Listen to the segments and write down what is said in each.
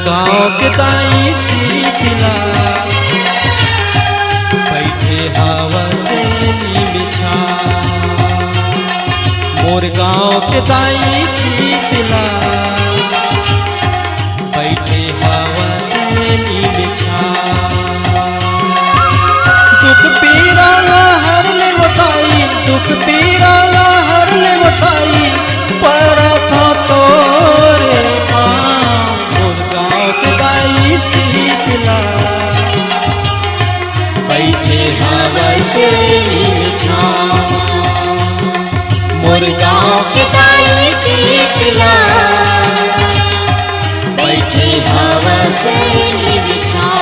गाँव के दाई शीतला बैठे हवा से बिछा। मोर गाँव के दाई शीतला बैठे हवा से बिछा। दुख पीरा हर ले बताई, दुख पीरा हर ले बताई, पर था तोरे पाँव। मोर गाँव के दाई शीतला बैठे हवा से बिछा। मोर गाँव के दाई शीतला बैठे हवा से बिछा।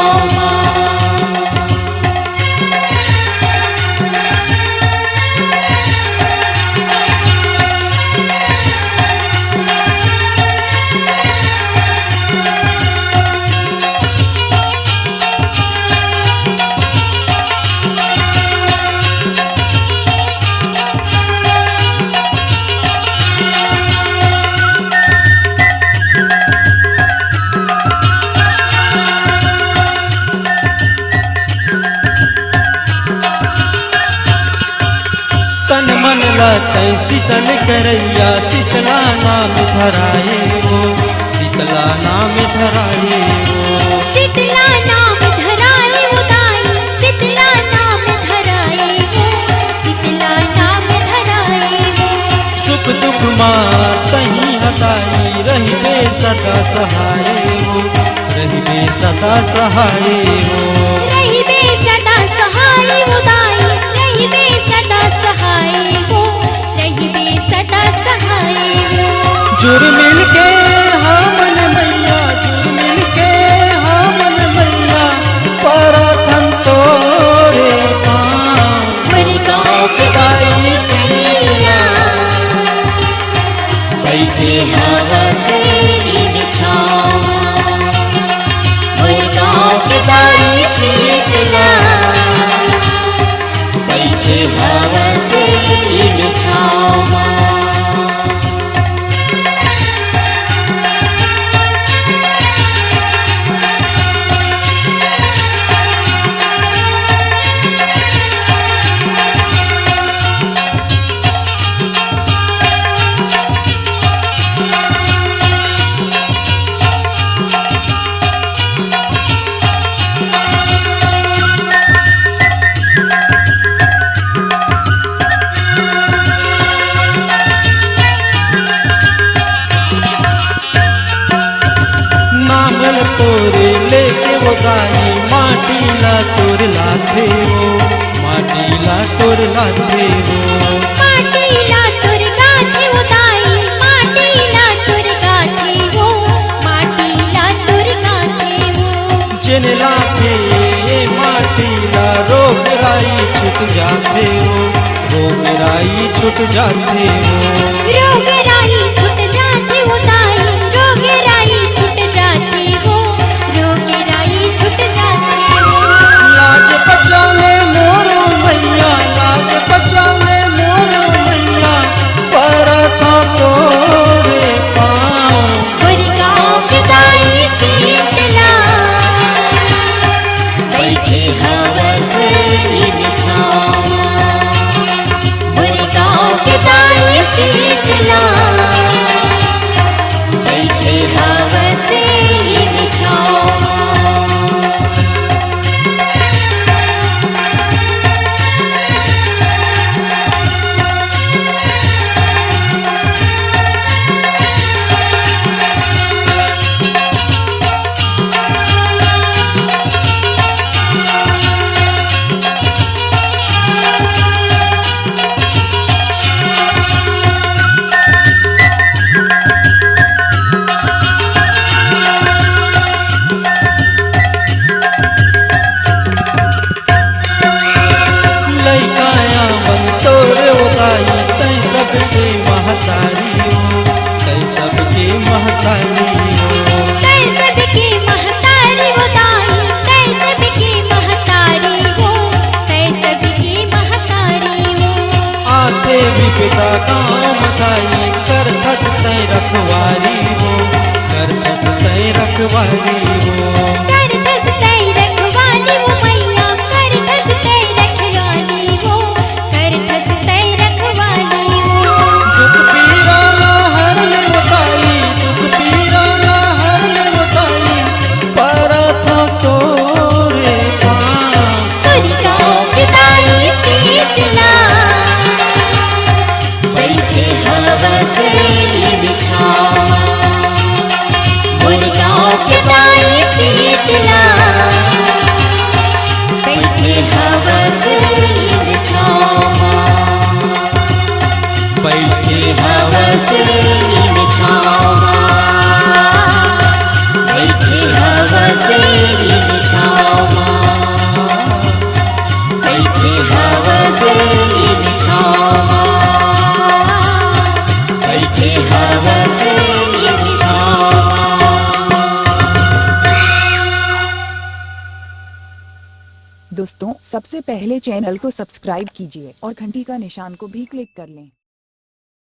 तन मन लतै शीतल करैया, शीतला नाम धराए हो, शीतला नाम धराए हो। शीतला नाम धराए हो दाई, शीतला नाम धराए हो, शीतला नाम धराए हो। सुख दुख माँ तहीं हताई, रहिबे सदा सहाय हो, रहिबे सदा सहाय हो। रहिबे सदा सहाय हो दाई, रहिबे सदा सहाय हो, रहिबे सदा सहाय हो। जुर मिल के हमन मैया, जुर मिल के हमन मैया, परथन तोरे पाँव। मोर गाँव के दाई शीतला बैठे हवा से बिछा। मोर गाँव के दाई शीतला बैठे हवा से बिछा। नांगल तोरे लेके वो गाई, माटी ला तोर लाथे हो, माटी ला तोर लाथे हो। माटी ला तोर गाथे हो दाई, माटी ला तोर गाथे हो, माटी ला तोर गाथे हो। जिन लाथे माटी ला रोग राई छूट जाते हो, रोग राई छूट जाते हो। रोग राई छूट जाते हो दाई, रोग राई छूट जाते हो, रोग राई छूट जाते हो। लाज बचाले मोर मैया, लाज बचाले मोर मैया, परथा तोरे पाँव। मोर गाँव के दाई शीतला बैठे हवा से बिछा। मोर गाँव के दाई शीतला बैठे हवा से बिछा। लइकाया मन तोरे उदाई, तै सबके महतारी हो, तै सबके महतारी हो। तै सबके महतारी हो दाई, तै सबके महतारी हो, तै सबके महतारी हो। आते विपदा काम दाई, कर धस तै रखवारी हो, कर धस तै रखवारी दोस्तों सबसे पहले चैनल को सब्सक्राइब कीजिए और घंटी का निशान को भी क्लिक कर लें।